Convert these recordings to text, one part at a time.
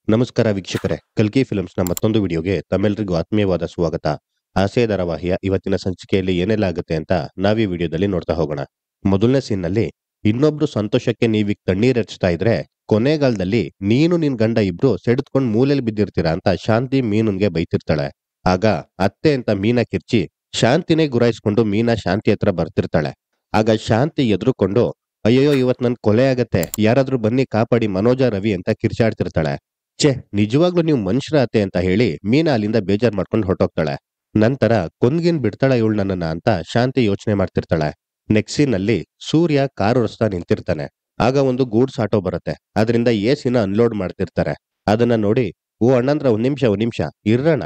ನಮಸ್ಕಾರ ವೀಕ್ಷಕರೇ, ಕಲ್ಕಿ ಫಿಲ್ಮ್ಸ್‌ನ ಮತ್ತೊಂದು ವಿಡಿಯೋಗೆ ತಮ್ಮೆಲ್ಲರಿಗೂ ಆತ್ಮೀಯವಾದ ಸ್ವಾಗತ. ಆಸೆ ಧಾರಾವಾಹಿಯ ಇವತ್ತಿನ ಸಂಚಿಕೆಯಲ್ಲಿ ಏನೆಲ್ಲ ಆಗುತ್ತೆ ಅಂತ ನಾವೀ ವಿಡಿಯೋದಲ್ಲಿ ನೋಡ್ತಾ ಹೋಗೋಣ. ಮೊದಲನೇ ಸೀನ್‌ನಲ್ಲಿ ಇನ್ನೊಬ್ರು ಸಂತೋಷಕ್ಕೆ ನೀವೀಗ ಕಣ್ಣೀರೆಚ್ತಾ ಇದ್ರೆ, ಕೊನೆಗಾಲದಲ್ಲಿ ನೀನು ನಿನ್ ಗಂಡ ಇಬ್ರು ಸೆಡೆದ್ಕೊಂಡ್ ಮೂಲೆಯಲ್ಲಿ ಬಿದ್ದಿರ್ತೀರಾ ಅಂತ ಶಾಂತಿ ಮೀನುನ್ಗೆ ಬೈತಿರ್ತಾಳೆ. ಆಗ ಅತ್ತೆ ಅಂತ ಮೀನಾ ಕಿರ್ಚಿ ಶಾಂತಿನೇ ಗುರಾಯಿಸ್ಕೊಂಡು ಮೀನಾ ಶಾಂತಿ ಹತ್ರ ಬರ್ತಿರ್ತಾಳೆ. ಆಗ ಶಾಂತಿ ಎದ್ರುಕೊಂಡು, ಅಯ್ಯಯ್ಯೋ ಇವತ್ ನನ್ ಕೊಲೆ ಆಗತ್ತೆ, ಯಾರಾದ್ರೂ ಬನ್ನಿ ಕಾಪಾಡಿ ಮನೋಜ, ರವಿ ಅಂತ ಕಿರ್ಚಾಡ್ತಿರ್ತಾಳೆ. ಛೆ! ನಿಜವಾಗ್ಲೂ ನೀವು ಮನುಷ್ಯರ ಅತ್ತೆ ಅಂತ ಹೇಳಿ ಮೀನಾ ಅಲ್ಲಿಂದ ಬೇಜಾರ್ ಮಾಡ್ಕೊಂಡು ಹೊರಟೋಗ್ತಾಳೆ. ನಂತರ ಕೊಂದ್ಗಿನ್ ಬಿಡ್ತಾಳ ಇವಳು ನನ್ನನ್ನ ಅಂತ ಶಾಂತಿ ಯೋಚನೆ ಮಾಡ್ತಿರ್ತಾಳೆ. ನೆಕ್ಸ್ಟ್ ಸೀನ್‌ನಲ್ಲಿ ಸೂರ್ಯ ಕಾರ್ ಓಡಿಸ್ತಾ ನಿಂತಿರ್ತಾನೆ. ಆಗ ಒಂದು ಗೂಡ್ಸ್ ಆಟೋ ಬರುತ್ತೆ. ಅದರಿಂದ ಎಸಿನ ಅನ್ಲೋಡ್ ಮಾಡ್ತಿರ್ತಾರೆ. ಅದನ್ನ ನೋಡಿ, ಓ ಅಣ್ಣಂದ್ರ ಒಂದ್ ನಿಮಿಷ ಇರ್ರಣ,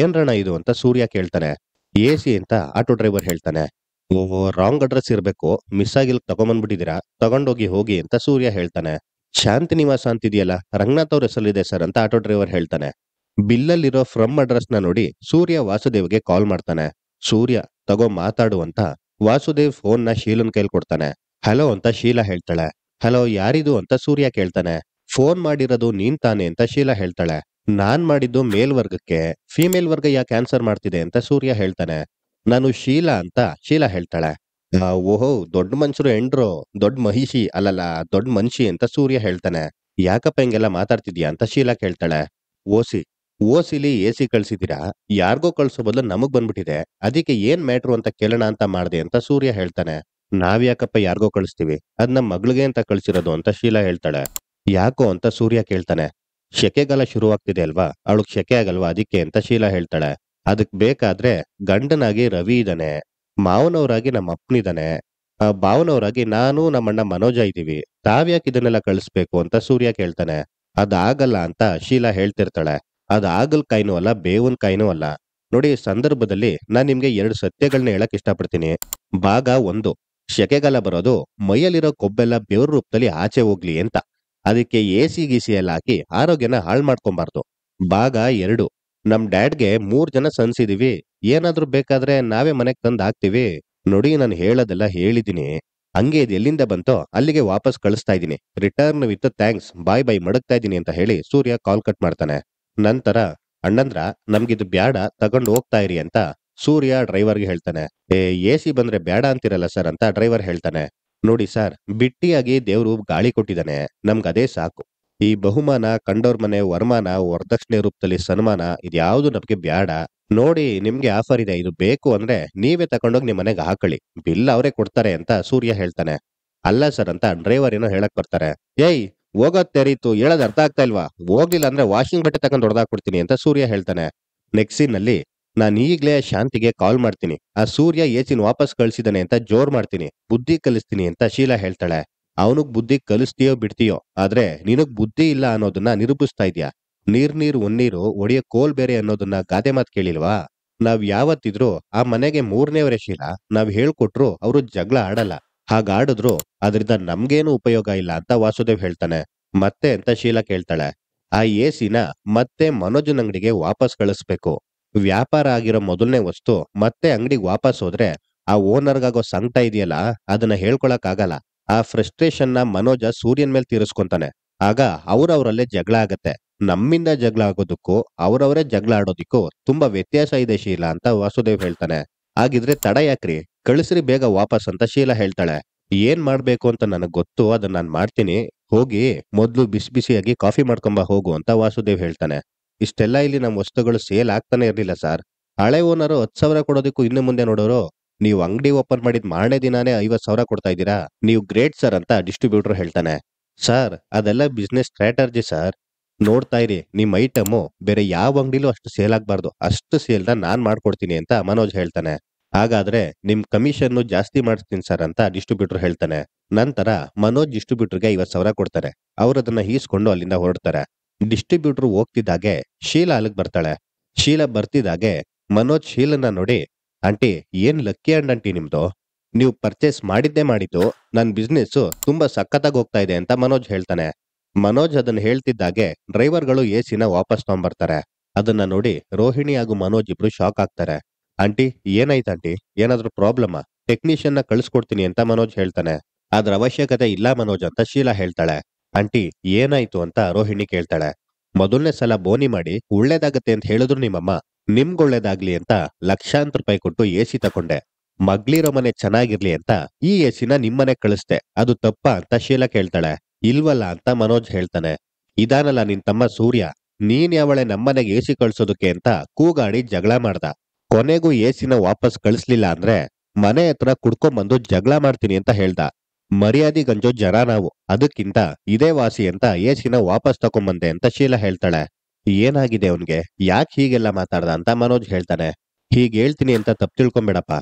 ಏನ್ರಣ ಇದು ಅಂತ ಸೂರ್ಯ ಕೇಳ್ತಾನೆ. ಎಸಿ ಅಂತ ಆಟೋ ಡ್ರೈವರ್ ಹೇಳ್ತಾನೆ. ಓ ರಾಂಗ್ ಅಡ್ರೆಸ್ ಇರ್ಬೇಕು, ಮಿಸ್ ಆಗಿ ಇಲ್ಲಿ ತಗೊಂಬಂದ್ಬಿಟ್ಟಿದೀರಾ, ತಗೊಂಡೋಗಿ ಹೋಗಿ ಅಂತ ಸೂರ್ಯ ಹೇಳ್ತಾನೆ. ಶಾಂತಿ ನಿವಾಸ ಅಂತಿದೆಯಲ್ಲ, ರಂಗನಾಥ್ ಅವ್ರ ಹೆಸರಲ್ಲಿದೆ ಸರ್ ಅಂತ ಆಟೋ ಡ್ರೈವರ್ ಹೇಳ್ತಾನೆ. ಬಿಲ್ಲಲ್ಲಿರೋ ಫ್ರಮ್ ಅಡ್ರೆಸ್ ನ ನೋಡಿ ಸೂರ್ಯ ವಾಸುದೇವ್ಗೆ ಕಾಲ್ ಮಾಡ್ತಾನೆ. ಸೂರ್ಯ ತಗೋ ಮಾತಾಡು ಅಂತ ವಾಸುದೇವ್ ಫೋನ್ ನ ಶೀಲನ್ ಕೈಲ್ ಕೊಡ್ತಾನೆ. ಹಲೋ ಅಂತ ಶೀಲಾ ಹೇಳ್ತಾಳೆ. ಹಲೋ ಯಾರಿದು ಅಂತ ಸೂರ್ಯ ಕೇಳ್ತಾನೆ. ಫೋನ್ ಮಾಡಿರೋದು ನೀನ್ ತಾನೆ ಅಂತ ಶೀಲಾ ಹೇಳ್ತಾಳೆ. ನಾನ್ ಮಾಡಿದ್ದು ಮೇಲ್ವರ್ಗಕ್ಕೆ, ಫಿಮೇಲ್ ವರ್ಗ ಯಾಕೆ ಆನ್ಸರ್ ಮಾಡ್ತಿದೆ ಅಂತ ಸೂರ್ಯ ಹೇಳ್ತಾನೆ. ನಾನು ಶೀಲಾ ಅಂತ ಶೀಲಾ ಹೇಳ್ತಾಳೆ. ಓಹೋ ದೊಡ್ಡ ಮನ್ಸರು ಎಂಡ್ರು, ದೊಡ್ಡ ಮಹಿಷಿ ಅಲ್ಲಲ್ಲ ದೊಡ್ಡ ಮನ್ಷಿ ಅಂತ ಸೂರ್ಯ ಹೇಳ್ತಾನೆ. ಯಾಕಪ್ಪ ಹಿಂಗೆಲ್ಲ ಮಾತಾಡ್ತಿದ್ಯಾ ಅಂತ ಶೀಲಾ ಕೇಳ್ತಾಳೆ. ಓಸಿ ಓಸಿಲಿ ಎಸಿ ಕಳ್ಸಿದೀರಾ, ಯಾರ್ಗೋ ಕಳ್ಸೋ ಬದಲು ನಮಗ್ ಬಂದ್ಬಿಟ್ಟಿದೆ, ಅದಕ್ಕೆ ಏನ್ ಮ್ಯಾಟ್ರು ಅಂತ ಕೇಳೋಣ ಅಂತ ಮಾಡ್ದೆ ಅಂತ ಸೂರ್ಯ ಹೇಳ್ತಾನೆ. ನಾವ್ಯಾಕಪ್ಪ ಯಾರ್ಗೋ ಕಳಿಸ್ತೀವಿ, ಅದ್ ನಮ್ ಮಗ್ಳಿಗೆ ಅಂತ ಕಳ್ಸಿರೋದು ಅಂತ ಶೀಲಾ ಹೇಳ್ತಾಳೆ. ಯಾಕೋ ಅಂತ ಸೂರ್ಯ ಕೇಳ್ತಾನೆ. ಶೆಕೆಗಾಲ ಶುರುವಾಗ್ತಿದೆ ಅಲ್ವಾ, ಅವಳಗ್ ಶೆಕೆ ಆಗಲ್ವಾ ಅದಕ್ಕೆ ಅಂತ ಶೀಲಾ ಹೇಳ್ತಾಳೆ. ಅದಕ್ ಬೇಕಾದ್ರೆ ಗಂಡನಾಗಿ ರವಿ ಇದಾನೆ, ಮಾವನವರಾಗಿ ನಮ್ಮ ಅಪ್ಪನಿದಾನೆ, ಭಾವನವರಾಗಿ ನಾನು ನಮ್ಮಣ್ಣ ಮನೋಜ ಇದೀವಿ, ತಾವ್ಯಾಕೆ ಇದನ್ನೆಲ್ಲ ಕಳಿಸ್ಬೇಕು ಅಂತ ಸೂರ್ಯ ಕೇಳ್ತಾನೆ. ಅದಾಗಲ್ಲ ಅಂತ ಶೀಲಾ ಹೇಳ್ತಿರ್ತಾಳೆ. ಅದಾಗಲ್ ಕಾಯಿನೂ ಅಲ್ಲ, ಬೇವನ್ ಕಾಯಿನೂ ಅಲ್ಲ. ನೋಡಿ, ಈ ಸಂದರ್ಭದಲ್ಲಿ ನಾನ್ ನಿಮ್ಗೆ 2 ಸತ್ಯಗಳನ್ನ ಹೇಳಕ್ ಇಷ್ಟಪಡ್ತೀನಿ. ಭಾಗ 1, ಶೆಕೆಗಾಲ ಬರೋದು ಮೈಯಲ್ಲಿರೋ ಕೊಬ್ಬೆಲ್ಲ ಬೆವ್ರ ರೂಪದಲ್ಲಿ ಆಚೆ ಹೋಗ್ಲಿ ಅಂತ, ಅದಕ್ಕೆ ಎಸಿ ಗೀಸಿ ಎಲ್ಲ ಹಾಕಿ ಆರೋಗ್ಯನ ಹಾಳು ಮಾಡ್ಕೊಂಬಾರ್ದು. ಭಾಗ 2, ನಮ್ ಡ್ಯಾಡ್ಗೆ 3 ಜನ ಸನ್ಸ್ ಇದೀವಿ, ಏನಾದ್ರೂ ಬೇಕಾದ್ರೆ ನಾವೇ ಮನೆಗ್ ತಂದ್ ಹಾಕ್ತಿವಿ. ನೋಡಿ ನಾನು ಹೇಳೋದೆಲ್ಲ ಹೇಳಿದೀನಿ, ಹಂಗೆ ಇದು ಎಲ್ಲಿಂದ ಬಂತೋ ಅಲ್ಲಿಗೆ ವಾಪಸ್ ಕಳಿಸ್ತಾ ಇದೀನಿ, ರಿಟರ್ನ್ ವಿತ್ ಥ್ಯಾಂಕ್ಸ್, ಬಾಯ್ ಬಾಯ್ ಮಡಗ್ತಾ ಇದೀನಿ ಅಂತ ಹೇಳಿ ಸೂರ್ಯ ಕಾಲ್ ಕಟ್ ಮಾಡ್ತಾನೆ. ನಂತರ ಅಣ್ಣಂದ್ರ ನಮ್ಗಿದು ಬ್ಯಾಡ, ತಗೊಂಡು ಹೋಗ್ತಾ ಇರಿ ಅಂತ ಸೂರ್ಯ ಡ್ರೈವರ್ಗೆ ಹೇಳ್ತಾನೆ. ಎಸಿ ಬಂದ್ರೆ ಬ್ಯಾಡ ಅಂತಿರಲ್ಲ ಸರ್ ಅಂತ ಡ್ರೈವರ್ ಹೇಳ್ತಾನೆ. ನೋಡಿ ಸರ್, ಬಿಟ್ಟಿಯಾಗಿ ದೇವ್ರು ಗಾಳಿ ಕೊಟ್ಟಿದ್ದಾನೆ, ನಮ್ಗದೇ ಸಾಕು. ಈ ಬಹುಮಾನ, ಕಂಡೋರ್ ಮನೆ ವರಮಾನ, ವರದಕ್ಷಿಣೆ ರೂಪದಲ್ಲಿ ಸನ್ಮಾನ ಇದ್ಯಾವುದು ನಮ್ಗೆ ಬ್ಯಾಡ. ನೋಡಿ ನಿಮ್ಗೆ ಆಫರ್ ಇದೆ, ಇದು ಬೇಕು ಅಂದ್ರೆ ನೀವೇ ತಕೊಂಡೋಗಿ ನಿಮ್ ಮನೆಗೆ ಹಾಕೊಳ್ಳಿ, ಬಿಲ್ ಅವರೇ ಕೊಡ್ತಾರೆ ಅಂತ ಸೂರ್ಯ ಹೇಳ್ತಾನೆ. ಅಲ್ಲ ಸರ್ ಅಂತ ಡ್ರೈವರ್ ಏನೋ ಹೇಳಕ್ ಬರ್ತಾರೆ. ಏಯ್ ಹೋಗೋದ್ ತೆರೀತು, ಹೇಳೋದ್ ಅರ್ಥ ಆಗ್ತಾ ಇಲ್ವಾ, ಹೋಗ್ಲಿಲ್ಲ ಅಂದ್ರೆ ವಾಷಿಂಗ್ ಬಟ್ಟೆ ತಗೊಂಡ್ ಹೊಡೆದಾಕ್ಬಿಡ್ತೀನಿ ಅಂತ ಸೂರ್ಯ ಹೇಳ್ತಾನೆ. ನೆಕ್ಸ್ಟ್ ಸೀನ್ ನಲ್ಲಿ ನಾನ್ ಈಗ್ಲೇ ಶಾಂತಿಗೆ ಕಾಲ್ ಮಾಡ್ತೀನಿ, ಆ ಸೂರ್ಯ ಏಚಿನ ವಾಪಸ್ ಕಳ್ಸಿದಾನೆ ಅಂತ ಜೋರ್ ಮಾಡ್ತೀನಿ, ಬುದ್ಧಿ ಕಲಿಸ್ತೀನಿ ಅಂತ ಶೀಲಾ ಹೇಳ್ತಾಳೆ. ಅವನಿಗ್ ಬುದ್ಧಿ ಕಲಿಸ್ತೀಯೋ ಬಿಡ್ತೀಯೋ, ಆದ್ರೆ ನಿನಗ್ ಬುದ್ಧಿ ಇಲ್ಲ ಅನ್ನೋದನ್ನ ನಿರೂಪಿಸ್ತಾ ಇದ್ಯಾ. ನೀರ್ ಒನ್ನೀರು ಒಡೆಯ ಕೋಲ್ ಬೇರೆ ಅನ್ನೋದನ್ನ ಗಾದೆ ಮಾತ್ ಕೇಳಿಲ್ವಾ. ನಾವ್ ಯಾವತ್ತಿದ್ರು ಆ ಮನೆಗೆ 3ನೇವರೇ ಶೀಲಾ, ನಾವ್ ಹೇಳ್ಕೊಟ್ರು ಅವ್ರು ಜಗಳ ಆಡಲ್ಲ, ಹಾಗಾಡಿದ್ರು ಅದ್ರಿಂದ ನಮ್ಗೇನು ಉಪಯೋಗ ಇಲ್ಲ ಅಂತ ವಾಸುದೇವ್ ಹೇಳ್ತಾನೆ. ಮತ್ತೆ ಅಂತ ಶೀಲಾ ಕೇಳ್ತಾಳೆ. ಆ ಎಸಿನ ಮತ್ತೆ ಮನೋಜನ್ ಅಂಗಡಿಗೆ ವಾಪಸ್ ಕಳಿಸ್ಬೇಕು. ವ್ಯಾಪಾರ ಆಗಿರೋ ಮೊದಲನೇ ವಸ್ತು ಮತ್ತೆ ಅಂಗಡಿಗೆ ವಾಪಸ್ ಹೋದ್ರೆ ಆ ಓನರ್ಗಾಗೋ ಸಂಕಟ ಇದೆಯಲ್ಲ, ಅದನ್ನ ಹೇಳ್ಕೊಳಕ್ ಆಗಲ್ಲ. ಆ ಫ್ರಸ್ಟ್ರೇಷನ್ ನ ಮನೋಜ ಸೂರ್ಯನ್ ಮೇಲೆ ತೀರಿಸ್ಕೊಂತಾನೆ. ಆಗ ಅವ್ರವ್ರಲ್ಲೇ ಜಗಳ ಆಗತ್ತೆ. ನಮ್ಮಿಂದ ಜಗಳ ಆಗೋದಕ್ಕೂ ಅವ್ರವರೇ ಜಗಳ ಆಡೋದಿಕ್ಕೂ ತುಂಬಾ ವ್ಯತ್ಯಾಸ ಇದೆ ಶೀಲಾ ಅಂತ ವಾಸುದೇವ್ ಹೇಳ್ತಾನೆ. ಹಾಗಿದ್ರೆ ತಡ ಯಾಕ್ರಿ, ಕಳಿಸ್ರಿ ಬೇಗ ವಾಪಸ್ ಅಂತ ಶೀಲಾ ಹೇಳ್ತಾಳೆ. ಏನ್ ಮಾಡ್ಬೇಕು ಅಂತ ನನಗ್ ಗೊತ್ತು, ಅದನ್ನ ನಾನ್ ಮಾಡ್ತೀನಿ, ಹೋಗಿ ಮೊದ್ಲು ಬಿಸಿ ಬಿಸಿಯಾಗಿ ಕಾಫಿ ಮಾಡ್ಕೊಂಬ ಹೋಗು ಅಂತ ವಾಸುದೇವ್ ಹೇಳ್ತಾನೆ. ಇಷ್ಟೆಲ್ಲ ಇಲ್ಲಿ ನಮ್ ವಸ್ತುಗಳು ಸೇಲ್ ಆಗ್ತಾನೆ ಇರ್ಲಿಲ್ಲ ಸರ್, ಹಳೆ ಓನರು 10,000 ಕೊಡೋದಕ್ಕೂ ಇನ್ನು ಮುಂದೆ ನೋಡೋರು, ನೀವು ಅಂಗಡಿ ಓಪನ್ ಮಾಡಿದ್ ಮಾರನೇ ದಿನಾನೇ 50,000 ಕೊಡ್ತಾ ಇದ್ದೀರಾ, ನೀವು ಗ್ರೇಟ್ ಸರ್ ಅಂತ ಡಿಸ್ಟ್ರಿಬ್ಯೂಟರ್ ಹೇಳ್ತಾನೆ. ಸರ್ ಅದೆಲ್ಲ ಬಿಸ್ನೆಸ್ ಸ್ಟ್ರಾಟರ್ಜಿ ಸರ್, ನೋಡ್ತಾ ಇರಿ ನಿಮ್ ಐಟಮು ಬೇರೆ ಯಾವ ಅಂಗಡಿಲೂ ಅಷ್ಟು ಸೇಲ್ ಆಗ್ಬಾರ್ದು, ಅಷ್ಟು ಸೇಲ್ನ ನಾನ್ ಮಾಡ್ಕೊಡ್ತೀನಿ ಅಂತ ಮನೋಜ್ ಹೇಳ್ತಾನೆ. ಹಾಗಾದ್ರೆ ನಿಮ್ ಕಮಿಷನ್ ಜಾಸ್ತಿ ಮಾಡಿಸ್ತೀನಿ ಸರ್ ಅಂತ ಡಿಸ್ಟ್ರಿಬ್ಯೂಟರ್ ಹೇಳ್ತಾನೆ. ನಂತರ ಮನೋಜ್ ಡಿಸ್ಟ್ರಿಬ್ಯೂಟರ್ಗೆ 50,000 ಕೊಡ್ತಾರೆ. ಅವ್ರು ಅದನ್ನ ಈಸ್ಕೊಂಡು ಅಲ್ಲಿಂದ ಹೊರಡ್ತಾರೆ. ಡಿಸ್ಟ್ರಿಬ್ಯೂಟರ್ ಹೋಗ್ತಿದ್ದಾಗೆ ಶೀಲಾ ಅಲ್ಲಿಗ್ ಬರ್ತಾಳೆ. ಶೀಲಾ ಬರ್ತಿದ್ದಾಗೆ ಮನೋಜ್ ಶೀಲನ್ನ ನೋಡಿ, ಆಂಟಿ ಏನ್ ಲಕ್ಕಿ ಅಂಡ್ ಆಂಟಿ ನಿಮ್ದು, ನೀವು ಪರ್ಚೇಸ್ ಮಾಡಿದ್ದೇ ಮಾಡಿದ್ದು, ನನ್ ಬಿಸ್ನೆಸ್ ತುಂಬಾ ಸಖತ್ತಾಗಿ ಹೋಗ್ತಾ ಇದೆ ಅಂತ ಮನೋಜ್ ಹೇಳ್ತಾನೆ. ಮನೋಜ್ ಅದನ್ನ ಹೇಳ್ತಿದ್ದಾಗೆ ಡ್ರೈವರ್ಗಳು ಎಸಿನ ವಾಪಸ್ ತಗೊಂಡ್ಬರ್ತಾರೆ. ಅದನ್ನ ನೋಡಿ ರೋಹಿಣಿ ಹಾಗೂ ಮನೋಜ್ ಇಬ್ರು ಶಾಕ್ ಆಗ್ತಾರೆ. ಆಂಟಿ ಏನಾಯ್ತು ಆಂಟಿ, ಏನಾದ್ರೂ ಪ್ರಾಬ್ಲಮಾ, ಟೆಕ್ನಿಷಿಯನ್ ನ ಕಳ್ಸ್ಕೊಡ್ತೀನಿ ಅಂತ ಮನೋಜ್ ಹೇಳ್ತಾನೆ. ಅದ್ರ ಅವಶ್ಯಕತೆ ಇಲ್ಲ ಮನೋಜ್ ಅಂತ ಶೀಲಾ ಹೇಳ್ತಾಳೆ. ಆಂಟಿ ಏನಾಯ್ತು ಅಂತ ರೋಹಿಣಿ ಕೇಳ್ತಾಳೆ. ಮೊದಲನೇ ಸಲ ಬೋನಿ ಮಾಡಿ ಒಳ್ಳೇದಾಗತ್ತೆ ಅಂತ ಹೇಳಿದ್ರು ನಿಮ್ಮಮ್ಮ. ನಿಮ್ಗೊಳ್ಳೇದಾಗ್ಲಿ ಅಂತ ಲಕ್ಷಾಂತರ ರೂಪಾಯಿ ಕೊಟ್ಟು ಎಸಿ ತಕೊಂಡೆ. ಮಗ್ಲಿರೋ ಮನೆ ಚೆನ್ನಾಗಿರ್ಲಿ ಅಂತ ಈ ಎಸಿನ ನಿಮ್ಮನೆ ಕಳಿಸ್ದೆ. ಅದು ತಪ್ಪಾ ಅಂತ ಶೀಲಾ ಕೇಳ್ತಾಳೆ. ಇಲ್ವಲ್ಲ ಅಂತ ಮನೋಜ್ ಹೇಳ್ತಾನೆ. ಇದಾನಲ್ಲ ನಿನ್ ತಮ್ಮ ಸೂರ್ಯ. ನೀನ್ ಯಾವಳೆ ನಮ್ಮನೆಗೆ ಎಸಿ ಕಳ್ಸೋದಕ್ಕೆ ಅಂತ ಕೂಗಾಡಿ ಜಗಳ ಮಾಡ್ದ. ಕೊನೆಗೂ ಎಸಿನ ವಾಪಸ್ ಕಳಿಸ್ಲಿಲ್ಲ ಅಂದ್ರೆ ಮನೆ ಹತ್ರ ಕುಡ್ಕೊಂಬಂದು ಜಗಳ ಮಾಡ್ತೀನಿ ಅಂತ ಹೇಳ್ದ. ಮರ್ಯಾದಿ ಗಂಜೋ ಜನ ನಾವು, ಅದಕ್ಕಿಂತ ಇದೇ ವಾಸಿ ಅಂತ ಎಸಿನ ವಾಪಸ್ ತಕೊಂಬಂದೆ ಅಂತ ಶೀಲಾ ಹೇಳ್ತಾಳೆ. ಏನಾಗಿದೆ ಅವನ್ಗೆ, ಯಾಕೆ ಹೀಗೆಲ್ಲ ಮಾತಾಡ್ದ ಅಂತ ಮನೋಜ್ ಹೇಳ್ತಾನೆ. ಹೀಗ್ ಹೇಳ್ತೀನಿ ಅಂತ ತಪ್ಪು ತಿಳ್ಕೊಂಬೇಡಪ್ಪ.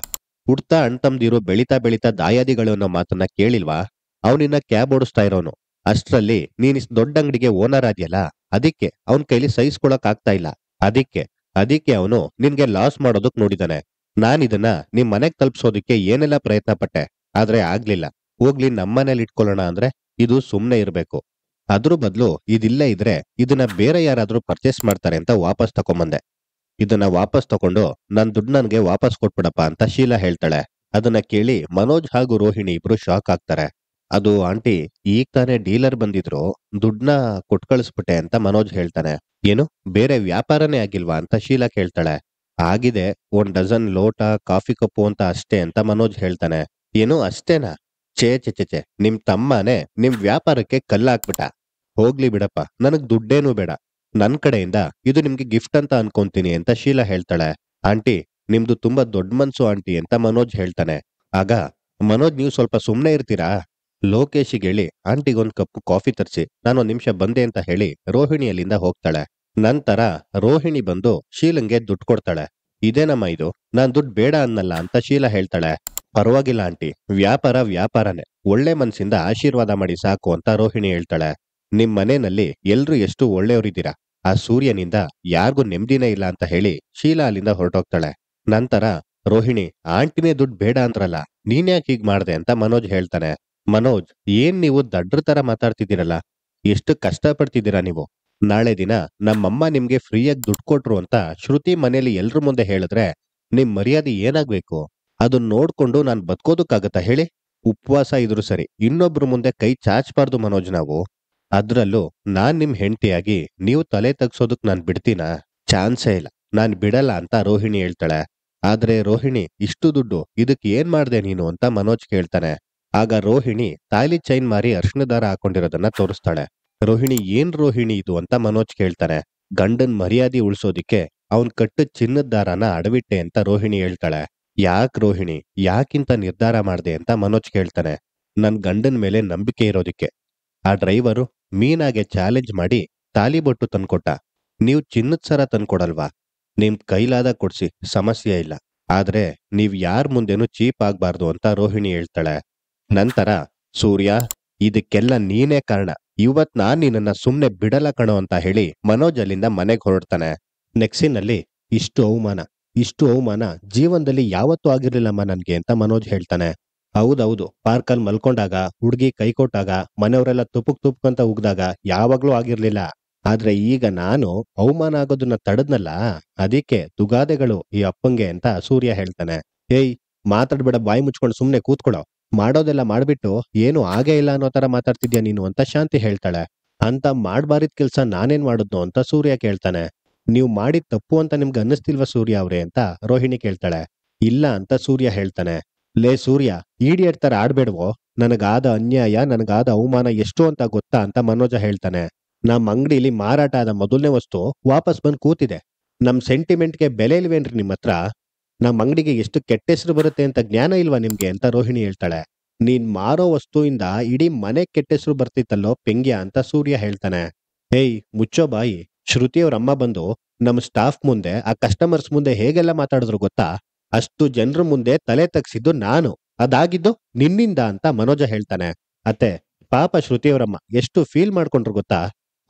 ಹುಡ್ತಾ ಅಣ್ತಮ್ದಿರು ಬೆಳಿತಾ ಬೆಳಿತಾ ದಾಯಾದಿಗಳು ಅನ್ನೋ ಮಾತನ್ನ ಕೇಳಿಲ್ವಾ? ಅವನಿನ್ನ ಕ್ಯಾಬ್ ಓಡಿಸ್ತಾ ಇರೋನು. ಅಷ್ಟ್ರಲ್ಲಿ ನೀನ್ ಇಷ್ಟ್ ದೊಡ್ಡ ಅಂಗಡಿಗೆ ಓನರ್ ಆದ್ಯಲ್ಲ, ಅದಕ್ಕೆ ಅವನ್ ಕೈಲಿ ಸಹಿಸ್ಕೊಳಕ್ ಆಗ್ತಾ ಇಲ್ಲ. ಅದಕ್ಕೆ ಅದಕ್ಕೆ ಅವನು ನಿನ್ಗೆ ಲಾಸ್ ಮಾಡೋದಕ್ ನೋಡಿದಾನೆ. ನಾನಿದನ್ನ ನಿಮ್ ಮನೆಗ್ ತಲುಪ್ಸೋದಕ್ಕೆ ಏನೆಲ್ಲ ಪ್ರಯತ್ನ ಪಟ್ಟೆ, ಆದ್ರೆ ಆಗ್ಲಿಲ್ಲ. ಹೋಗ್ಲಿ ನಮ್ಮನೇಲಿ ಇಟ್ಕೊಳ್ಳೋಣ ಅಂದ್ರೆ ಇದು ಸುಮ್ನೆ ಇರ್ಬೇಕು. ಅದ್ರ ಬದಲು ಇದಿಲ್ಲೇ ಇದ್ರೆ ಇದನ್ನ ಬೇರೆ ಯಾರಾದ್ರೂ ಪರ್ಚೇಸ್ ಮಾಡ್ತಾರೆ ಅಂತ ವಾಪಸ್ ತಕೊಂಬಂದೆ. ಇದನ್ನ ವಾಪಸ್ ತಕೊಂಡು ನನ್ ದುಡ್ಡು ನನ್ಗೆ ವಾಪಸ್ ಕೊಟ್ಬಿಡಪ್ಪ ಅಂತ ಶೀಲಾ ಹೇಳ್ತಾಳೆ. ಅದನ್ನ ಕೇಳಿ ಮನೋಜ್ ಹಾಗೂ ರೋಹಿಣಿ ಇಬ್ರು ಶಾಕ್ ಆಗ್ತಾರೆ. ಅದು ಆಂಟಿ, ಈಗ ತಾನೇ ಡೀಲರ್ ಬಂದಿದ್ರು, ದುಡ್ಡನ್ನ ಕೊಟ್ ಕಳಿಸ್ಬಿಟ್ಟೆ ಅಂತ ಮನೋಜ್ ಹೇಳ್ತಾನೆ. ಏನು, ಬೇರೆ ವ್ಯಾಪಾರನೇ ಆಗಿಲ್ವಾ ಅಂತ ಶೀಲಾ ಕೇಳ್ತಾಳೆ. ಆಗಿದೆ, 1 ಡಜನ್ ಲೋಟ ಕಾಫಿ ಕಪ್ಪು ಅಂತ ಅಷ್ಟೇ ಅಂತ ಮನೋಜ್ ಹೇಳ್ತಾನೆ. ಏನು ಅಷ್ಟೇನಾ? ಛೇ ಛೇ ಛೇ ಛೇ, ನಿಮ್ ತಮ್ಮನೇ ನಿಮ್ ವ್ಯಾಪಾರಕ್ಕೆ ಕಲ್ಲಾಕ್ಬಿಟ್ಟ. ಹೋಗ್ಲಿ ಬಿಡಪ್ಪ, ನನಗ್ ದುಡ್ಡೇನೂ ಬೇಡ. ನನ್ ಕಡೆಯಿಂದ ಇದು ನಿಮ್ಗೆ ಗಿಫ್ಟ್ ಅಂತ ಅನ್ಕೊಂತೀನಿ ಅಂತ ಶೀಲಾ ಹೇಳ್ತಾಳೆ. ಆಂಟಿ, ನಿಮ್ದು ತುಂಬಾ ದೊಡ್ಡ ಮನ್ಸು ಆಂಟಿ ಅಂತ ಮನೋಜ್ ಹೇಳ್ತಾನೆ. ಆಗ ಮನೋಜ್, ನೀವು ಸ್ವಲ್ಪ ಸುಮ್ನೆ ಇರ್ತೀರಾ? ಲೋಕೇಶಿಗೆ ಹೇಳಿ ಆಂಟಿಗೊಂದ್ ಕಪ್ ಕಾಫಿ ತರಿಸಿ, ನಾನೊಂದ್ ನಿಮಿಷ ಬಂದೆ ಅಂತ ಹೇಳಿ ರೋಹಿಣಿ ಅಲ್ಲಿಂದ ಹೋಗ್ತಾಳೆ. ನಂತರ ರೋಹಿಣಿ ಬಂದು ಶೀಲಂಗೆ ದುಡ್ಡು ಕೊಡ್ತಾಳೆ. ಇದೇನಮ್ಮ ಇದು, ನಾನ್ ದುಡ್ಡು ಬೇಡ ಅನ್ನಲ್ಲ ಅಂತ ಶೀಲಾ ಹೇಳ್ತಾಳೆ. ಪರವಾಗಿಲ್ಲ ಆಂಟಿ, ವ್ಯಾಪಾರ ವ್ಯಾಪಾರನೇ, ಒಳ್ಳೆ ಮನ್ಸಿಂದ ಆಶೀರ್ವಾದ ಮಾಡಿ ಸಾಕು ಅಂತ ರೋಹಿಣಿ ಹೇಳ್ತಾಳೆ. ನಿಮ್ ಮನೆಯಲ್ಲಿ ಎಲ್ರು ಎಷ್ಟು ಒಳ್ಳೆಯವರಿದ್ದೀರಾ, ಆ ಸೂರ್ಯನಿಂದ ಯಾರಿಗೂ ನೆಮ್ಮದಿನೇ ಇಲ್ಲ ಅಂತ ಹೇಳಿ ಶೀಲಾ ಅಲ್ಲಿಂದ ಹೊರಟೋಗ್ತಾಳೆ. ನಂತರ ರೋಹಿಣಿ, ಆಂಟಿನೇ ದುಡ್ಡು ಬೇಡ ಅಂದ್ರಲ್ಲ, ನೀನ್ಯಾಕೆ ಹೀಗ್ ಮಾಡ್ದೆ ಅಂತ ಮನೋಜ್ ಹೇಳ್ತಾನೆ. ಮನೋಜ್, ಏನ್ ನೀವು ದಡ್ರ ತರ ಮಾತಾಡ್ತಿದ್ದೀರಲ್ಲ, ಎಷ್ಟು ಕಷ್ಟ ಪಡ್ತಿದ್ದೀರಾ ನೀವು. ನಾಳೆ ದಿನ ನಮ್ಮಮ್ಮ ನಿಮ್ಗೆ ಫ್ರೀಯಾಗಿ ದುಡ್ಡು ಕೊಟ್ರು ಅಂತ ಶ್ರುತಿ ಮನೇಲಿ ಎಲ್ರ ಮುಂದೆ ಹೇಳಿದ್ರೆ ನಿಮ್ ಮರ್ಯಾದೆ ಏನಾಗ್ಬೇಕು? ಅದನ್ನ ನೋಡ್ಕೊಂಡು ನಾನ್ ಬದುಕೋದಕ್ಕಾಗತ್ತಾ ಹೇಳಿ? ಉಪವಾಸ ಇದ್ರು ಸರಿ, ಇನ್ನೊಬ್ರ ಮುಂದೆ ಕೈ ಚಾಚಬಾರ್ದು ಮನೋಜ್ ನಾವು. ಅದ್ರಲ್ಲೂ ನಾನ್ ನಿಮ್ ಹೆಂಡತಿಯಾಗಿ ನೀವು ತಲೆ ತಗ್ಸೋದಕ್ ನಾನ್ ಬಿಡ್ತೀನಾ? ಚಾನ್ಸೇ ಇಲ್ಲ, ನಾನ್ ಬಿಡಲ್ಲ ಅಂತ ರೋಹಿಣಿ ಹೇಳ್ತಾಳೆ. ಆದ್ರೆ ರೋಹಿಣಿ, ಇಷ್ಟು ದುಡ್ಡು ಇದಕ್ ಏನ್ ಮಾಡ್ದೆ ನೀನು ಅಂತ ಮನೋಜ್ ಕೇಳ್ತಾನೆ. ಆಗ ರೋಹಿಣಿ ತಾಲಿ ಚೈನ್ ಮಾರಿ ಅರ್ಶಿನ ದಾರ ಹಾಕೊಂಡಿರೋದನ್ನ ತೋರಿಸ್ತಾಳೆ. ರೋಹಿಣಿ, ಏನ್ ರೋಹಿಣಿ ಇದು ಅಂತ ಮನೋಜ್ ಕೇಳ್ತಾನೆ. ಗಂಡನ್ ಮರ್ಯಾದೆ ಉಳ್ಸೋದಿಕ್ಕೆ ಅವನ್ ಕಟ್ಟಿದ ಚಿನ್ನದ ದಾರನ ಅಡವಿಟ್ಟೆ ಅಂತ ರೋಹಿಣಿ ಹೇಳ್ತಾಳೆ. ಯಾಕ್ ರೋಹಿಣಿ, ಯಾಕಿಂತ ನಿರ್ಧಾರ ಮಾಡ್ದೆ ಅಂತ ಮನೋಜ್ ಕೇಳ್ತಾನೆ. ನನ್ ಗಂಡನ್ ಮೇಲೆ ನಂಬಿಕೆ ಇರೋದಿಕ್ಕೆ. ಆ ಡ್ರೈವರು ಮೀನಾಗೆ ಚಾಲೆಂಜ್ ಮಾಡಿ ತಾಲಿ ಬೊಟ್ಟು ತಂದ್ಕೊಟ್ಟ. ನೀವ್ ಚಿನ್ನದ ಸರ ತಂದ್ಕೊಡಲ್ವಾ? ನಿಮ್ ಕೈಲಾದ ಕೊಡ್ಸಿ, ಸಮಸ್ಯೆ ಇಲ್ಲ. ಆದ್ರೆ ನೀವ್ ಯಾರ್ ಮುಂದೆನೂ ಚೀಪ್ ಆಗ್ಬಾರ್ದು ಅಂತ ರೋಹಿಣಿ ಹೇಳ್ತಾಳೆ. ನಂತರ ಸೂರ್ಯ, ಇದಕ್ಕೆಲ್ಲ ನೀನೇ ಕಾರಣ, ಇವತ್ ನಾನ್ ನಿನ್ನನ್ನ ಸುಮ್ನೆ ಬಿಡಲ್ಲ ಕಣೋ ಅಂತ ಹೇಳಿ ಮನೋಜ್ ಅಲ್ಲಿಂದ ಮನೆಗ್ ಹೊರಡ್ತಾನೆ. ನೆಕ್ಸಿನಲ್ಲಿ, ಇಷ್ಟು ಅವಮಾನ ಜೀವನದಲ್ಲಿ ಯಾವತ್ತೂ ಆಗಿರ್ಲಿಲ್ಲಮ್ಮ ನನ್ಗೆ ಅಂತ ಮನೋಜ್ ಹೇಳ್ತಾನೆ. ಹೌದೌದು, ಪಾರ್ಕಲ್ಲಿ ಮಲ್ಕೊಂಡಾಗ, ಹುಡ್ಗಿ ಕೈ ಕೊಟ್ಟಾಗ, ಮನೆಯವರೆಲ್ಲ ತುಪ್ಪುಕ್ ಅಂತ ಉಗ್ದಾಗ ಯಾವಾಗ್ಲೂ ಆಗಿರ್ಲಿಲ್ಲ. ಆದ್ರೆ ಈಗ ನಾನು ಅವಮಾನ ಆಗೋದನ್ನ ತಡದ್ನಲ್ಲ, ಅದಕ್ಕೆ ತುಗಾದೆಗಳು ಈ ಅಪ್ಪಂಗೆ ಅಂತ ಸೂರ್ಯ ಹೇಳ್ತಾನೆ. ಏಯ್, ಮಾತಾಡ್ಬೇಡ, ಬಾಯಿ ಮುಚ್ಕೊಂಡು ಸುಮ್ನೆ ಕೂತ್ಕೊಳ್ಳೋ. ಮಾಡೋದೆಲ್ಲ ಮಾಡ್ಬಿಟ್ಟು ಏನು ಆಗೇ ಇಲ್ಲ ಅನ್ನೋ ತರ ಮಾತಾಡ್ತಿದ್ಯಾ ನೀನು ಅಂತ ಶಾಂತಿ ಹೇಳ್ತಾಳೆ. ಅಂತ ಮಾಡ್ಬಾರಿದ್ ಕೆಲ್ಸ ನಾನೇನ್ ಮಾಡುದ್ನು ಅಂತ ಸೂರ್ಯ ಕೇಳ್ತಾನೆ. ನೀವು ಮಾಡಿದ್ ತಪ್ಪು ಅಂತ ನಿಮ್ಗೆ ಅನ್ನಿಸ್ತಿಲ್ವಾ ಸೂರ್ಯ ಅವ್ರೆ ಅಂತ ರೋಹಿಣಿ ಕೇಳ್ತಾಳೆ. ಇಲ್ಲ ಅಂತ ಸೂರ್ಯ ಹೇಳ್ತಾನೆ. ಲೇ ಸೂರ್ಯ, ಈಡಿಯಟ್ ತರ ಆಡ್ಬೇಡ್ವೋ, ನನಗಾದ ಅನ್ಯಾಯ, ನನಗಾದ ಅವಮಾನ ಎಷ್ಟು ಅಂತ ಗೊತ್ತಾ ಅಂತ ಮನೋಜ ಹೇಳ್ತಾನೆ. ನಮ್ ಅಂಗಡಿಲಿ ಮಾರಾಟ ಆದ ಮೊದಲನೇ ವಸ್ತು ವಾಪಸ್ ಬಂದ್ ಕೂತಿದೆ. ನಮ್ ಸೆಂಟಿಮೆಂಟ್ಗೆ ಬೆಲೆ ಇಲ್ವೇನ್ರಿ ನಿಮ್ ಹತ್ರ? ನಮ್ ಅಂಗಡಿಗೆ ಎಷ್ಟು ಕೆಟ್ಟ ಹೆಸರು ಬರುತ್ತೆ ಅಂತ ಜ್ಞಾನ ಇಲ್ವಾ ನಿಮ್ಗೆ ಅಂತ ರೋಹಿಣಿ ಹೇಳ್ತಾಳೆ. ನೀನ್ ಮಾರೋ ವಸ್ತುವಿಂದ ಇಡೀ ಮನೆ ಕೆಟ್ಟ ಹೆಸರು ಬರ್ತಿತ್ತಲ್ಲೋ ಪೆಂಗ್ಯ ಅಂತ ಸೂರ್ಯ ಹೇಳ್ತಾನೆ. ಹೇಯ್, ಮುಚ್ಚೋ ಬಾಯಿ. ಶ್ರುತಿಯವ್ರ ಅಮ್ಮ ಬಂದು ನಮ್ ಸ್ಟಾಫ್ ಮುಂದೆ, ಆ ಕಸ್ಟಮರ್ಸ್ ಮುಂದೆ ಹೇಗೆಲ್ಲ ಮಾತಾಡಿದ್ರು ಗೊತ್ತಾ? ಅಷ್ಟು ಜನರ ಮುಂದೆ ತಲೆ ತಗ್ಸಿದ್ದು ನಾನು, ಅದಾಗಿದ್ದು ನಿನ್ನಿಂದ ಅಂತ ಮನೋಜ ಹೇಳ್ತಾನೆ. ಅತ್ತೆ, ಪಾಪ ಶ್ರುತಿಯವರಮ್ಮ ಎಷ್ಟು ಫೀಲ್ ಮಾಡ್ಕೊಂಡ್ರು ಗೊತ್ತಾ?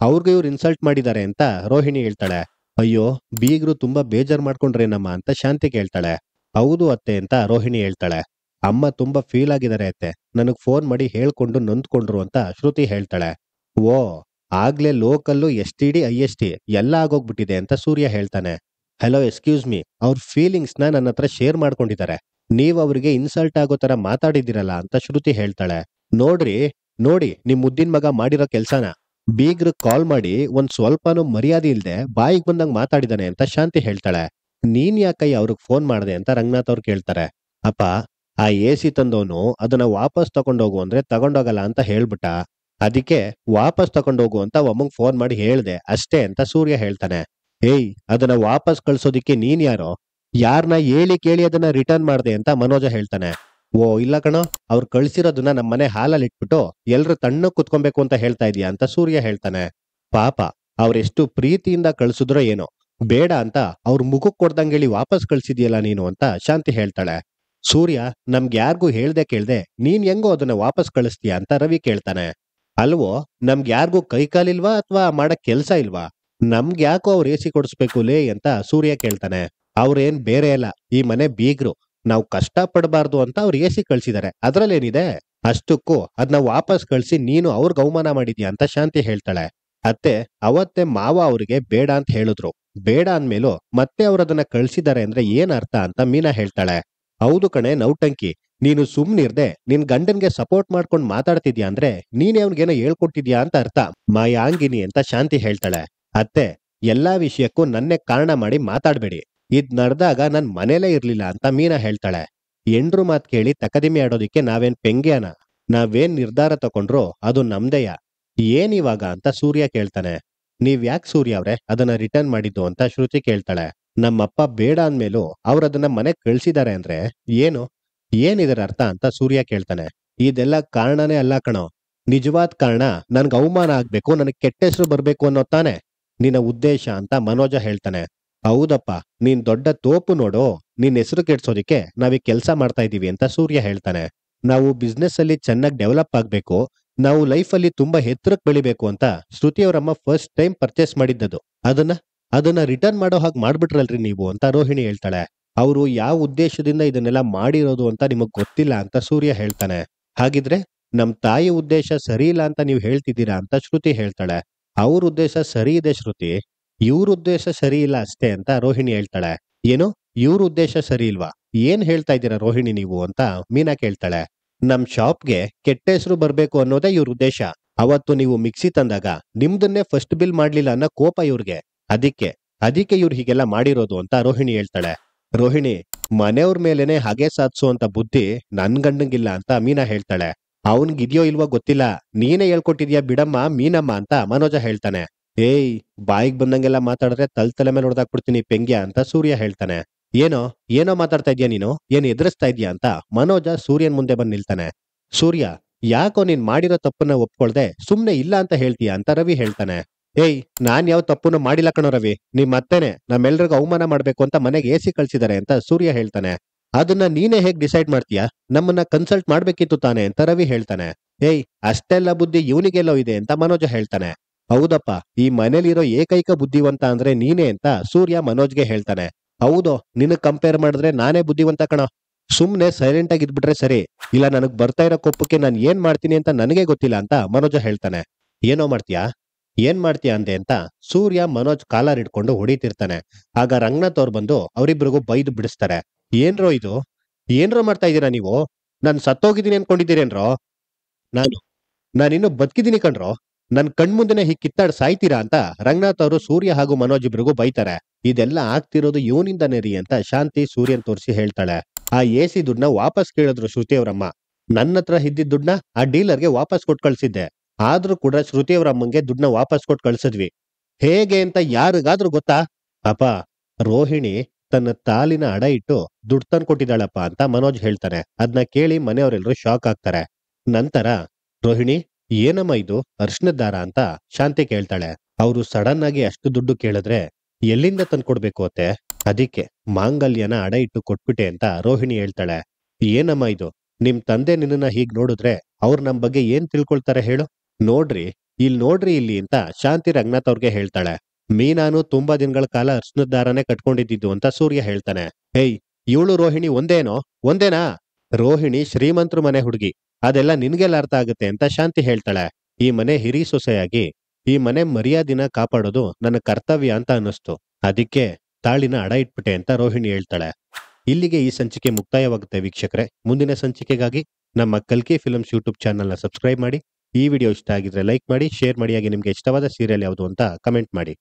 ಅವ್ರಿಗೂ ಇವ್ರು ಇನ್ಸಲ್ಟ್ ಮಾಡಿದ್ದಾರೆ ಅಂತ ರೋಹಿಣಿ ಹೇಳ್ತಾಳೆ. ಅಯ್ಯೋ, ಬೀಗ್ರು ತುಂಬಾ ಬೇಜಾರ್ ಮಾಡ್ಕೊಂಡ್ರೇನಮ್ಮ ಅಂತ ಶಾಂತಿ ಕೇಳ್ತಾಳೆ. ಹೌದು ಅತ್ತೆ ಅಂತ ರೋಹಿಣಿ ಹೇಳ್ತಾಳೆ. ಅಮ್ಮ ತುಂಬಾ ಫೀಲ್ ಆಗಿದ್ದಾರೆ ಅತ್ತೆ, ನನಗ್ ಫೋನ್ ಮಾಡಿ ಹೇಳ್ಕೊಂಡು ನೊಂದ್ಕೊಂಡ್ರು ಅಂತ ಶ್ರುತಿ ಹೇಳ್ತಾಳೆ. ಓ, ಆಗ್ಲೇ ಲೋಕಲ್ಲು STD IST ಎಲ್ಲ ಆಗೋಗ್ಬಿಟ್ಟಿದೆ ಅಂತ ಸೂರ್ಯ ಹೇಳ್ತಾನೆ. ಹಲೋ, ಎಕ್ಸ್ಕ್ಯೂಸ್ ಮೀ, ಅವ್ರ ಫೀಲಿಂಗ್ಸ್ ನ ನನ್ನ ಹತ್ರ ಶೇರ್ ಮಾಡ್ಕೊಂಡಿದ್ದಾರೆ. ನೀವ್ ಅವ್ರಿಗೆ ಇನ್ಸಲ್ಟ್ ಆಗೋ ತರ ಮಾತಾಡಿದಿರಲ್ಲ ಅಂತ ಶ್ರುತಿ ಹೇಳ್ತಾಳೆ. ನೋಡಿ ನಿಮ್ ಮುದ್ದಿನ ಮಗ ಮಾಡಿರೋ ಕೆಲ್ಸನ. ಬೀಗ್ರು ಕಾಲ್ ಮಾಡಿ ಒಂದ್ ಸ್ವಲ್ಪನೂ ಮರ್ಯಾದೆ ಇಲ್ದೆ ಬಾಯಿಗೆ ಬಂದಂಗ್ ಮಾತಾಡಿದಾನೆ ಅಂತ ಶಾಂತಿ ಹೇಳ್ತಾಳೆ. ನೀನ್ ಯಾಕಯ್ಯ ಅವ್ರಿಗೆ ಫೋನ್ ಮಾಡ್ದೆ ಅಂತ ರಂಗನಾಥ್ ಅವ್ರು ಕೇಳ್ತಾರೆ. ಅಪ್ಪ, ಆ ಎಸಿ ತಂದವನು ಅದನ್ನ ವಾಪಸ್ ತಗೊಂಡೋಗು ಅಂದ್ರೆ ತಗೊಂಡೋಗಲ್ಲ ಅಂತ ಹೇಳ್ಬಿಟ್ಟ. ಅದಕ್ಕೆ ವಾಪಸ್ ತಗೊಂಡೋಗು ಅಂತ ಒಮ್ಮಂಗ್ ಫೋನ್ ಮಾಡಿ ಹೇಳ್ದೆ ಅಷ್ಟೇ ಅಂತ ಸೂರ್ಯ ಹೇಳ್ತಾನೆ. ಏಯ್, ಅದನ್ನ ವಾಪಸ್ ಕಳ್ಸೋದಿಕ್ಕೆ ನೀನ್ ಯಾರೋ? ಯಾರನ್ನ ಹೇಳಿ ಕೇಳಿ ಅದನ್ನ ರಿಟರ್ನ್ ಮಾಡ್ದೆ ಅಂತ ಮನೋಜ ಹೇಳ್ತಾನೆ. ಓ ಇಲ್ಲ ಕಣೋ, ಅವ್ರು ಕಳ್ಸಿರೋದನ್ನ ನಮ್ಮನೆ ಹಾಲಲ್ಲಿ ಇಟ್ಬಿಟ್ಟು ಎಲ್ರು ತಣ್ಣಗ್ ಕುತ್ಕೊಬೇಕು ಅಂತ ಹೇಳ್ತಾ ಇದೀಯ ಅಂತ ಸೂರ್ಯ ಹೇಳ್ತಾನೆ. ಪಾಪ, ಅವ್ರೆಷ್ಟು ಪ್ರೀತಿಯಿಂದ ಕಳ್ಸಿದ್ರೋ ಏನೋ, ಬೇಡ ಅಂತ ಅವ್ರ ಮುಖಕ್ ಕೊಡ್ದಂಗೇಳಿ ವಾಪಸ್ ಕಳ್ಸಿದ್ಯಲ್ಲ ನೀನು ಅಂತ ಶಾಂತಿ ಹೇಳ್ತಾಳೆ. ಸೂರ್ಯ, ನಮ್ಗೆ ಯಾರಿಗೂ ಹೇಳ್ದೆ ಕೇಳ್ದೆ ನೀನ್ ಹೆಂಗೋ ಅದನ್ನ ವಾಪಸ್ ಕಳಿಸ್ತೀಯ ಅಂತ ರವಿ ಕೇಳ್ತಾನೆ. ಅಲ್ವೋ, ನಮ್ಗೆ ಯಾರಿಗೂ ಕೈ ಕಾಲಿಲ್ವಾ ಅಥವಾ ಮಾಡಕ್ ಕೆಲ್ಸ ಇಲ್ವಾ? ನಮ್ಗೆ ಯಾಕೋ ಅವ್ರು ಎಸಿ ಕೊಡಿಸ್ಬೇಕು ಲೇ ಅಂತ ಸೂರ್ಯ ಕೇಳ್ತಾನೆ. ಅವ್ರೇನ್ ಬೇರೆ ಅಲ್ಲ, ಈ ಮನೆ ಬೀಗ್ರು. ನಾವು ಕಷ್ಟ ಪಡಬಾರ್ದು ಅಂತ ಅವ್ರು ಎಸಿ ಕಳ್ಸಿದಾರೆ, ಅದ್ರಲ್ಲೇನಿದೆ? ಅಷ್ಟಕ್ಕೂ ಅದನ್ನ ವಾಪಸ್ ಕಳ್ಸಿ ನೀನು ಅವ್ರಿಗೆ ಅವಮಾನ ಮಾಡಿದ್ಯಾ ಅಂತ ಶಾಂತಿ ಹೇಳ್ತಾಳೆ. ಅತ್ತೆ, ಅವತ್ತೇ ಮಾವ ಅವ್ರಿಗೆ ಬೇಡ ಅಂತ ಹೇಳಿದ್ರು. ಬೇಡ ಅಂದ್ಮೇಲೂ ಮತ್ತೆ ಅವ್ರು ಅದನ್ನ ಕಳ್ಸಿದಾರೆ ಅಂದ್ರೆ ಏನ್ ಅರ್ಥ ಅಂತ ಮೀನಾ ಹೇಳ್ತಾಳೆ. ಹೌದು ಕಣೆ ನೌಟಂಕಿ, ನೀನು ಸುಮ್ನಿರ್ದೆ ನಿನ್ ಗಂಡನ್ಗೆ ಸಪೋರ್ಟ್ ಮಾಡ್ಕೊಂಡ್ ಮಾತಾಡ್ತಿದ್ಯಾ ಅಂದ್ರೆ ನೀನೇ ಅವ್ನಿಗೇನೋ ಹೇಳ್ಕೊಟ್ಟಿದ್ಯಾ ಅಂತ ಅರ್ಥ. ಮಾಯಾಂಗಿನಿ ಅಂತ ಶಾಂತಿ ಹೇಳ್ತಾಳೆ. ಅತ್ತೆ, ಎಲ್ಲಾ ವಿಷಯಕ್ಕೂ ನನ್ನೇ ಕಾರಣ ಮಾಡಿ ಮಾತಾಡ್ಬೇಡಿ. ಇದ್ ನಡ್ದಾಗ ನನ್ ಮನೇಲೇ ಇರ್ಲಿಲ್ಲ ಅಂತ ಮೀನಾ ಹೇಳ್ತಾಳೆ. ಎಂಡ್ರು ಮಾತ್ ಕೇಳಿ ತಕದಿಮೆ ಆಡೋದಿಕ್ಕೆ ನಾವೇನ್ ಪೆಂಗ್ಯಾನ? ನಾವೇನ್ ನಿರ್ಧಾರ ತಗೊಂಡ್ರು ಅದು ನಮ್ದೆಯ. ಏನ್ ಇವಾಗ ಅಂತ ಸೂರ್ಯ ಕೇಳ್ತಾನೆ. ನೀವ್ ಯಾಕೆ ಸೂರ್ಯ ಅವ್ರೆ ಅದನ್ನ ರಿಟರ್ನ್ ಮಾಡಿದ್ದು ಅಂತ ಶ್ರುತಿ ಕೇಳ್ತಾಳೆ. ನಮ್ಮಪ್ಪ ಬೇಡ ಅಂದ್ಮೇಲೂ ಅವ್ರ ಅದನ್ನ ಮನೆಗ್ ಕಳ್ಸಿದಾರೆ ಅಂದ್ರೆ ಏನು? ಏನಿದರ ಅರ್ಥ ಅಂತ ಸೂರ್ಯ ಕೇಳ್ತಾನೆ. ಇದೆಲ್ಲ ಕಾರಣನೇ ಅಲ್ಲ ಕಣೋ. ನಿಜವಾದ ಕಾರಣ ನನ್ಗೆ ಅವಮಾನ ಆಗ್ಬೇಕು, ನನಗ್ ಕೆಟ್ಟ ಹೆಸರು ಬರ್ಬೇಕು ಅನ್ನೋ ತಾನೆ ನಿನ್ನ ಉದ್ದೇಶ ಅಂತ ಮನೋಜ ಹೇಳ್ತಾನೆ. ಹೌದಪ್ಪ, ನೀನ್ ದೊಡ್ಡ ತೋಪು ನೋಡು. ನಿನ್ ಹೆಸರು ಕೆಡ್ಸೋದಿಕ್ಕೆ ನಾವೀಗ ಕೆಲಸ ಮಾಡ್ತಾ ಇದೀವಿ ಅಂತ ಸೂರ್ಯ ಹೇಳ್ತಾನೆ. ನಾವು ಬಿಸ್ನೆಸ್ ಅಲ್ಲಿ ಚೆನ್ನಾಗಿ ಡೆವಲಪ್ ಆಗ್ಬೇಕು, ನಾವು ಲೈಫ್ ಅಲ್ಲಿ ತುಂಬಾ ಎತ್ತರಕ್ಕೆ ಬೆಳಿಬೇಕು ಅಂತ ಶ್ರುತಿ ಅವರಮ್ಮ ಫಸ್ಟ್ ಟೈಮ್ ಪರ್ಚೇಸ್ ಮಾಡಿದ್ದದು. ಅದನ್ನ ಅದನ್ನ ರಿಟರ್ನ್ ಮಾಡೋ ಹಾಗೆ ಮಾಡ್ಬಿಟ್ರಲ್ರಿ ನೀವು ಅಂತ ರೋಹಿಣಿ ಹೇಳ್ತಾಳೆ. ಅವರು ಯಾವ ಉದ್ದೇಶದಿಂದ ಇದನ್ನೆಲ್ಲ ಮಾಡಿರೋದು ಅಂತ ನಿಮಗ್ ಗೊತ್ತಿಲ್ಲ ಅಂತ ಸೂರ್ಯ ಹೇಳ್ತಾನೆ. ಹಾಗಿದ್ರೆ ನಮ್ ತಾಯಿ ಉದ್ದೇಶ ಸರಿ ಇಲ್ಲ ಅಂತ ನೀವು ಹೇಳ್ತಿದ್ದೀರಾ ಅಂತ ಶ್ರುತಿ ಹೇಳ್ತಾಳೆ. ಅವ್ರ ಉದ್ದೇಶ ಸರಿ ಇದೆ ಶ್ರುತಿ, ಇವ್ರ ಉದ್ದೇಶ ಸರಿ ಇಲ್ಲ ಅಷ್ಟೇ ಅಂತ ರೋಹಿಣಿ ಹೇಳ್ತಾಳೆ. ಏನು, ಇವ್ರ ಉದ್ದೇಶ ಸರಿ ಇಲ್ವಾ? ಏನ್ ಹೇಳ್ತಾ ಇದ್ದೀರಾ ರೋಹಿಣಿ ನೀವು ಅಂತ ಮೀನಾ ಕೇಳ್ತಾಳೆ. ನಮ್ ಶಾಪ್ಗೆ ಕೆಟ್ಟ ಹೆಸರು ಬರ್ಬೇಕು ಅನ್ನೋದೇ ಇವ್ರ ಉದ್ದೇಶ. ಅವತ್ತು ನೀವು ಮಿಕ್ಸಿ ತಂದಾಗ ನಿಮ್ದನ್ನೇ ಫಸ್ಟ್ ಬಿಲ್ ಮಾಡ್ಲಿಲ್ಲ ಅನ್ನೋ ಕೋಪ ಇವ್ರಿಗೆ. ಅದಕ್ಕೆ ಅದಕ್ಕೆ ಇವ್ರು ಹೀಗೆಲ್ಲ ಮಾಡಿರೋದು ಅಂತ ರೋಹಿಣಿ ಹೇಳ್ತಾಳೆ. ರೋಹಿಣಿ, ಮನೆಯವ್ರ ಮೇಲೆನೆ ಹಾಗೆ ಸಾಧಿಸೋ ಅಂತ ಬುದ್ಧಿ ನನ್ ಗಂಡಂಗಿಲ್ಲ ಅಂತ ಮೀನಾ ಹೇಳ್ತಾಳೆ. ಅವನ್ಗಿದ್ಯೋ ಇಲ್ವೋ ಗೊತ್ತಿಲ್ಲ, ನೀನೇ ಹೇಳ್ಕೊಟ್ಟಿದ್ಯಾ ಬಿಡಮ್ಮ ಮೀನಮ್ಮ ಅಂತ ಮನೋಜ ಹೇಳ್ತಾನೆ. ಏಯ್, ಬಾಯಿಗೆ ಬಂದಂಗೆಲ್ಲ ಮಾತಾಡಿದ್ರೆ ತಲೆ ಮೇಲೆ ಹೊಡೆದಾಕ್ಬಿಡ್ತೀನಿ ಪೆಂಗ್ಯ ಅಂತ ಸೂರ್ಯ ಹೇಳ್ತಾನೆ. ಏನೋ ಏನೋ ಮಾತಾಡ್ತಾ ಇದ್ಯಾ ನೀನು, ಏನ್ ಎದುರಿಸ್ತಾ ಇದ್ಯಾ ಅಂತ ಮನೋಜ ಸೂರ್ಯನ್ ಮುಂದೆ ಬಂದ್ ನಿಲ್ತಾನೆ. ಸೂರ್ಯ, ಯಾಕೋ ನೀನ್ ಮಾಡಿರೋ ತಪ್ಪನ್ನ ಒಪ್ಕೊಳ್ದೆ ಸುಮ್ನೆ ಇಲ್ಲ ಅಂತ ಹೇಳ್ತೀಯ ಅಂತ ರವಿ ಹೇಳ್ತಾನೆ. ಏಯ್, ನಾನ್ ಯಾವ ತಪ್ಪನ್ನು ಮಾಡಿಲ್ಲ ಕಣೋ ರವಿ, ನಿಮ್ ಅತ್ತೆನೆ ನಮ್ಮೆಲ್ರಿಗೂ ಅವಮಾನ ಮಾಡ್ಬೇಕು ಅಂತ ಮನೆಗೆ ಎಸಿ ಕಳ್ಸಿದಾರೆ ಅಂತ ಸೂರ್ಯ ಹೇಳ್ತಾನೆ. ಅದನ್ನ ನೀನೇ ಹೇಗ್ ಡಿಸೈಡ್ ಮಾಡ್ತೀಯಾ? ನಮ್ಮನ್ನ ಕನ್ಸಲ್ಟ್ ಮಾಡ್ಬೇಕಿತ್ತು ತಾನೆ ಅಂತ ರವಿ ಹೇಳ್ತಾನೆ. ಏಯ್, ಅಷ್ಟೆಲ್ಲ ಬುದ್ಧಿ ಇವನಿಗೆಲ್ಲೋ ಇದೆ ಅಂತ ಮನೋಜ ಹೇಳ್ತಾನೆ. ಹೌದಪ್ಪ, ಈ ಮನೇಲಿರೋ ಏಕೈಕ ಬುದ್ಧಿವಂತ ಅಂದ್ರೆ ನೀನೇ ಅಂತ ಸೂರ್ಯ ಮನೋಜ್ಗೆ ಹೇಳ್ತಾನೆ. ಹೌದು, ನಿನಗ್ ಕಂಪೇರ್ ಮಾಡಿದ್ರೆ ನಾನೇ ಬುದ್ಧಿವಂತ ಕಣೋ. ಸುಮ್ನೆ ಸೈಲೆಂಟ್ ಆಗಿ ಇದ್ಬಿಟ್ರೆ ಸರಿ, ಇಲ್ಲ ನನಗ್ ಬರ್ತಾ ಇರೋ ಕೋಪಕ್ಕೆ ನಾನು ಏನ್ ಮಾಡ್ತೀನಿ ಅಂತ ನನಗೆ ಗೊತ್ತಿಲ್ಲ ಅಂತ ಮನೋಜ ಹೇಳ್ತಾನೆ. ಏನೋ ಮಾಡ್ತೀಯಾ, ಏನ್ ಮಾಡ್ತೀಯಾ ಅಂದೆ ಅಂತ ಸೂರ್ಯ ಮನೋಜ್ ಕಾಲರ್ ಹಿಡ್ಕೊಂಡು ಹೊಡಿತಿರ್ತಾನೆ. ಆಗ ರಂಗನಾಥ್ ಅವ್ರು ಬಂದು ಅವರಿಬ್ರಿಗೂ ಬೈದು ಬಿಡಿಸ್ತಾರೆ. ಏನ್ರೋ ಇದು, ಏನ್ರೋ ಮಾಡ್ತಾ ಇದೀರಾ ನೀವು? ನಾನ್ ಸತ್ತೋಗಿದ್ದೀನಿ ಅನ್ಕೊಂಡಿದ್ದೀರೇನ್ರೋ? ನಾನು ನಾನಿನ್ನು ಬದುಕಿದ್ದೀನಿ ಕಣ್ರೋ. ನನ್ ಕಣ್ಮುಂದೆನೆ ಹೀಗ್ ಕಿತ್ತಾಡ್ ಸಾಯ್ತೀರಾ ಅಂತ ರಂಗನಾಥ್ ಅವರು ಸೂರ್ಯ ಹಾಗೂ ಮನೋಜ್ ಇಬ್ರಿಗೂ ಬೈತಾರೆ. ಇದೆಲ್ಲ ಆಗ್ತಿರೋದು ಇವನಿಂದಾನೇ ರೀ ಅಂತ ಶಾಂತಿ ಸೂರ್ಯನ್ ತೋರಿಸಿ ಹೇಳ್ತಾಳೆ. ಆ ಎಸಿ ದುಡ್ಡನ್ನ ವಾಪಸ್ ಕೇಳಿದ್ರು ಶ್ರುತಿ ಅವರಮ್ಮ. ನನ್ನ ಹತ್ರ ಇದ್ದಿದ್ದ ದುಡ್ಡನ್ನ ಆ ಡೀಲರ್ಗೆ ವಾಪಸ್ ಕೊಟ್ಟು ಕಳ್ಸಿದ್ದೆ. ಆದ್ರೂ ಕೂಡ ಶ್ರುತಿ ಅವ್ರ ಅಮ್ಮಂಗೆ ದುಡ್ಡನ್ನ ವಾಪಸ್ ಕೊಟ್ಟು ಕಳ್ಸಿದ್ವಿ. ಹೇಗೆ ಅಂತ ಯಾರಿಗಾದ್ರೂ ಗೊತ್ತಾ? ಅಪ್ಪ, ರೋಹಿಣಿ ತನ್ನ ತಾಲಿನ ಅಡ ಇಟ್ಟು ದುಡ್ಡು ತಂದು ಕೊಟ್ಟಿದ್ದಾಳಪ್ಪ ಅಂತ ಮನೋಜ್ ಹೇಳ್ತಾನೆ. ಅದನ್ನ ಕೇಳಿ ಮನೆಯವರೆಲ್ಲರೂ ಶಾಕ್ ಆಗ್ತಾರೆ. ನಂತರ ರೋಹಿಣಿ, ಏನಮ್ಮ ಇದು ಅರ್ಶನದ ದಾರ ಅಂತ ಶಾಂತಿ ಕೇಳ್ತಾಳೆ. ಅವರು ಸಡನ್ ಆಗಿ ಅಷ್ಟು ದುಡ್ಡು ಕೇಳಿದ್ರೆ ಎಲ್ಲಿಂದ ತಂದು ಕೊಡ್ಬೇಕು ಅತ್ತೆ? ಅದಕ್ಕೆ ಮಾಂಗಲ್ಯನ ಅಡ ಇಟ್ಟು ಕೊಟ್ಬಿಟ್ಟೆ ಅಂತ ರೋಹಿಣಿ ಹೇಳ್ತಾಳೆ. ಏನಮ್ಮ ಇದು, ನಿಮ್ ತಂದೆ ನಿನ್ನನ್ನ ಹೀಗ್ ನೋಡಿದ್ರೆ ಅವ್ರು ನಮ್ ಬಗ್ಗೆ ಏನ್ ತಿಳ್ಕೊಳ್ತಾರೆ ಹೇಳು? ನೋಡ್ರಿ ಇಲ್ಲಿ ಅಂತ ಶಾಂತಿ ರಂಗನಾಥ್ ಅವ್ರಿಗೆ ಹೇಳ್ತಾಳೆ. ಮೀನಾನು ತುಂಬಾ ದಿನಗಳ ಕಾಲ ಅರ್ಶನದ ದಾರನೇ ಕಟ್ಕೊಂಡಿದ್ದು ಅಂತ ಸೂರ್ಯ ಹೇಳ್ತಾನೆ. ಹೇಯ್, ಇವಳು ರೋಹಿಣಿ ಒಂದೇನಾ? ರೋಹಿಣಿ ಶ್ರೀಮಂತರ ಮನೆ ಹುಡುಗಿ, ಅದೆಲ್ಲ ನಿನ್ಗೆಲ್ಲ ಅರ್ಥ ಆಗುತ್ತೆ ಅಂತ ಶಾಂತಿ ಹೇಳ್ತಾಳೆ. ಈ ಮನೆ ಹಿರಿ ಸೊಸೆಯಾಗಿ ಈ ಮನೆ ಮರ್ಯಾದಿನ ಕಾಪಾಡೋದು ನನ್ನ ಕರ್ತವ್ಯ ಅಂತ ಅನ್ನಿಸ್ತು. ಅದಕ್ಕೆ ತಾಳಿನ ಅಡ ಇಟ್ಬಿಟ್ಟೆ ಅಂತ ರೋಹಿಣಿ ಹೇಳ್ತಾಳೆ. ಇಲ್ಲಿಗೆ ಈ ಸಂಚಿಕೆ ಮುಕ್ತಾಯವಾಗುತ್ತೆ ವೀಕ್ಷಕರೇ. ಮುಂದಿನ ಸಂಚಿಕೆಗಾಗಿ ನಮ್ಮ ಕಲ್ಕಿ ಫಿಲ್ಮ್ಸ್ ಯೂಟ್ಯೂಬ್ ಚಾನೆಲ್ನ ಸಬ್ಸ್ಕ್ರೈಬ್ ಮಾಡಿ. ಈ ವಿಡಿಯೋ ಇಷ್ಟ ಆಗಿದ್ರೆ ಲೈಕ್ ಮಾಡಿ, ಶೇರ್ ಮಾಡಿ, ಹಾಗೆ ನಿಮ್ಗೆ ಇಷ್ಟವಾದ ಸೀರಿಯಲ್ ಯಾವುದು ಅಂತ ಕಮೆಂಟ್ ಮಾಡಿ.